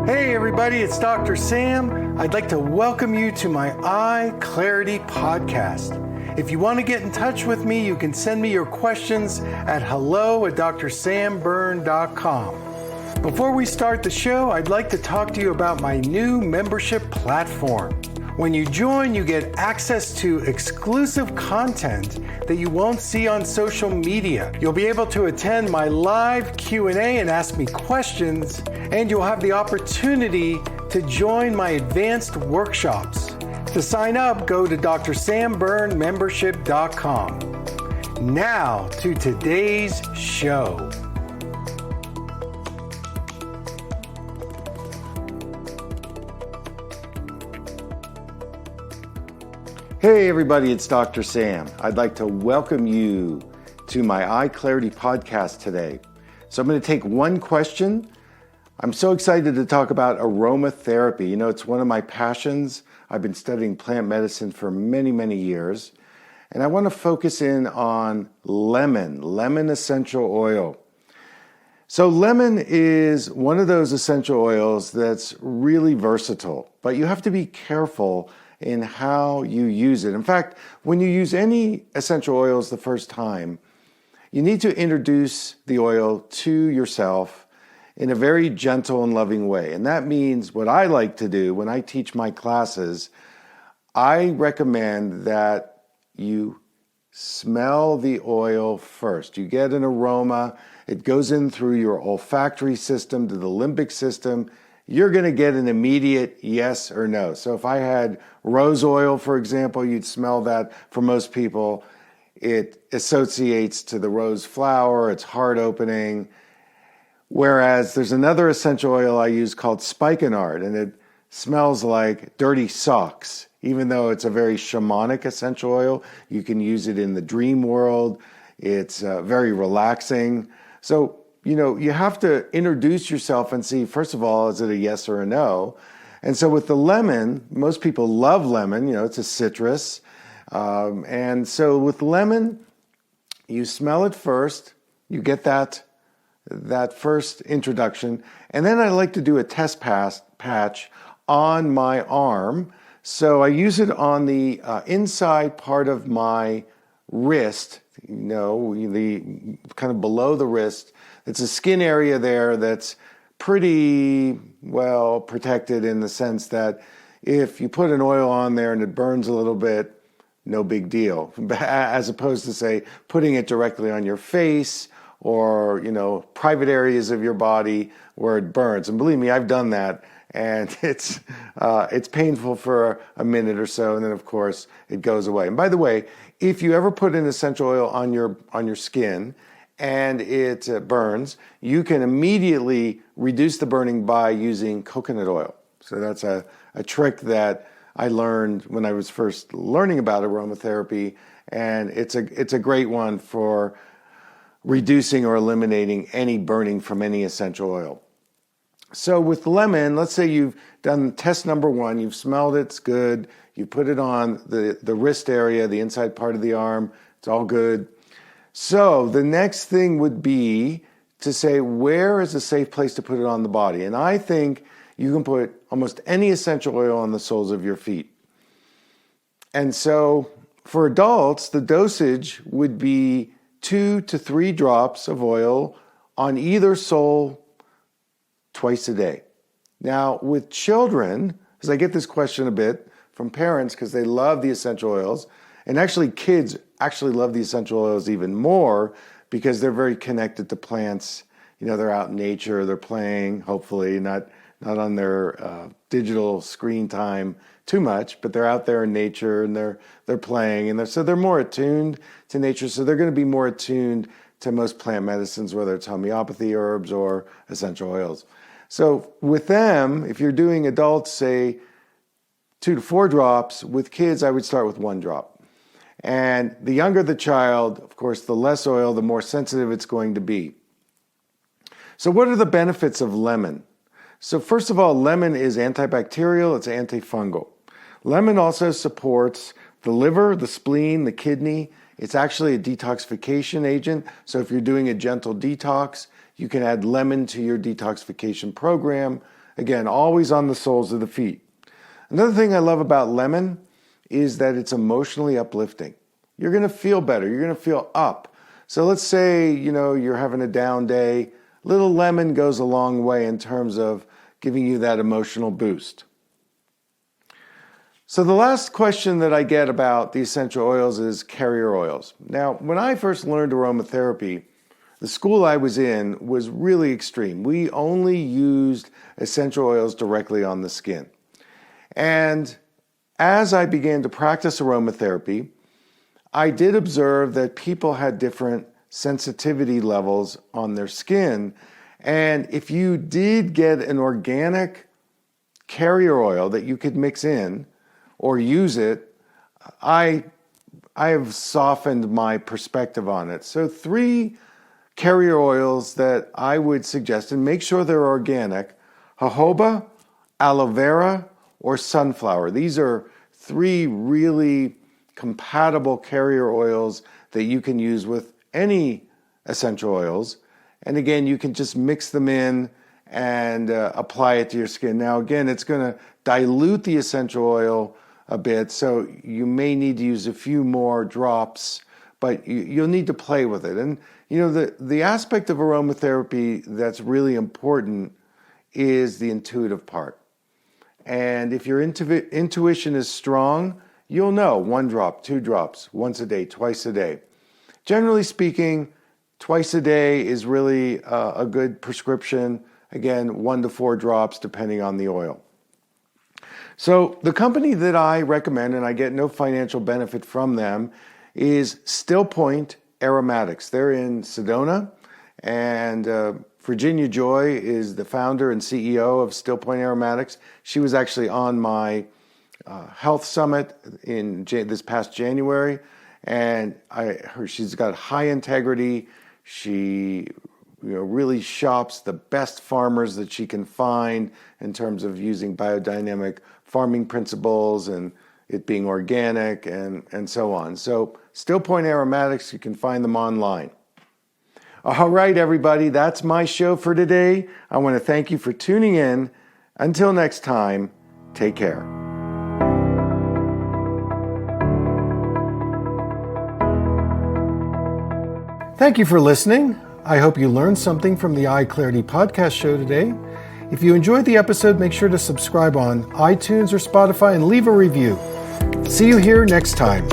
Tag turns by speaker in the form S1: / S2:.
S1: Hey everybody, it's Dr. Sam. I'd like to welcome you to my EyeClarity podcast. If you want to get in touch with me, you can send me your questions at hello@drsamberne.com. Before we start the show, I'd like to talk to you about my new membership platform. When you join, you get access to exclusive content that you won't see on social media. You'll be able to attend my live Q&A and ask me questions, and you'll have the opportunity to join my advanced workshops. To sign up, go to drsamberne.membership.com. Now to today's show. Hey everybody, it's Dr. Sam. I'd like to welcome you to my EyeClarity podcast today. So I'm going to take one question. I'm so excited to talk about aromatherapy. You know, it's one of my passions. I've been studying plant medicine for many, many years. And I want to focus in on lemon essential oil. So lemon is one of those essential oils that's really versatile, but you have to be careful in how you use it. In fact, when you use any essential oils the first time, you need to introduce the oil to yourself in a very gentle and loving way. And that means what I like to do when I teach my classes, I recommend that you smell the oil first. You get an aroma, it goes in through your olfactory system to the limbic system. You're going to get an immediate yes or no. So if I had rose oil, for example, you'd smell that. For most people, it associates to the rose flower, it's heart opening. Whereas there's another essential oil I use called spikenard, and it smells like dirty socks. Even though it's a very shamanic essential oil, you can use it in the dream world. It's very relaxing. So, you know, you have to introduce yourself and see, first of all, is it a yes or a no? And so with the lemon, most people love lemon, you know, it's a citrus. And so with lemon, you smell it first, you get that first introduction. And then I like to do a test patch on my arm. So I use it on the inside part of my wrist, you know, the kind of below the wrist. It's a skin area there that's pretty well protected in the sense that if you put an oil on there and it burns a little bit, no big deal. As opposed to, say, putting it directly on your face or, you know, private areas of your body where it burns. And believe me, I've done that, and it's painful for a minute or so, and then of course it goes away. And by the way, if you ever put an essential oil on your skin and it burns, you can immediately reduce the burning by using coconut oil. So that's a trick that I learned when I was first learning about aromatherapy, and it's a great one for reducing or eliminating any burning from any essential oil. So with lemon, let's say you've done test number one, you've smelled it, it's good, you put it on the wrist area, the inside part of the arm, it's all good. So the next thing would be to say, where is a safe place to put it on the body? And I think you can put almost any essential oil on the soles of your feet. And so for adults, the dosage would be 2 to 3 drops of oil on either sole twice a day. Now, with children, because I get this question a bit from parents because they love the essential oils, and actually kids actually love the essential oils even more because they're very connected to plants. You know, they're out in nature, they're playing, hopefully not on their digital screen time too much, but they're out there in nature and they're playing, and so they're more attuned to nature. So they're going to be more attuned to most plant medicines, whether it's homeopathy herbs or essential oils. So with them, if you're doing adults, say 2 to 4 drops. With kids, I would start with 1 drop. And the younger the child, of course, the less oil, the more sensitive it's going to be. So what are the benefits of lemon? So first of all, lemon is antibacterial, it's antifungal. Lemon also supports the liver, the spleen, the kidney. It's actually a detoxification agent. So if you're doing a gentle detox, you can add lemon to your detoxification program. Again, always on the soles of the feet. Another thing I love about lemon is that it's emotionally uplifting. You're going to feel better. You're going to feel up. So let's say, you're having a down day. Little lemon goes a long way in terms of giving you that emotional boost. So the last question that I get about the essential oils is carrier oils. Now, when I first learned aromatherapy, the school I was in was really extreme. We only used essential oils directly on the skin. And as I began to practice aromatherapy, I did observe that people had different sensitivity levels on their skin. And if you did get an organic carrier oil that you could mix in or use it, I have softened my perspective on it. So 3 carrier oils that I would suggest, and make sure they're organic: jojoba, aloe vera, or sunflower. These are 3 really compatible carrier oils that you can use with any essential oils. And again, you can just mix them in and apply it to your skin. Now, again, it's going to dilute the essential oil a bit, so you may need to use a few more drops, but you'll need to play with it. And the aspect of aromatherapy that's really important is the intuitive part. And if your intuition is strong, you'll know 1 drop, 2 drops, once a day, twice a day. Generally speaking, twice a day is really a good prescription. Again, 1 to 4 drops depending on the oil. So the company that I recommend, and I get no financial benefit from them, is Still Point Aromatics. They're in Sedona, and Virginia Joy is the founder and CEO of Still Point Aromatics. She was actually on my health summit in this past January, and she's got high integrity. She really shops the best farmers that she can find in terms of using biodynamic farming principles and it being organic and so on. So Still Point Aromatics, you can find them online. All right, everybody, that's my show for today. I want to thank you for tuning in. Until next time, take care. Thank you for listening. I hope you learned something from the EyeClarity podcast show today. If you enjoyed the episode, make sure to subscribe on iTunes or Spotify and leave a review. See you here next time.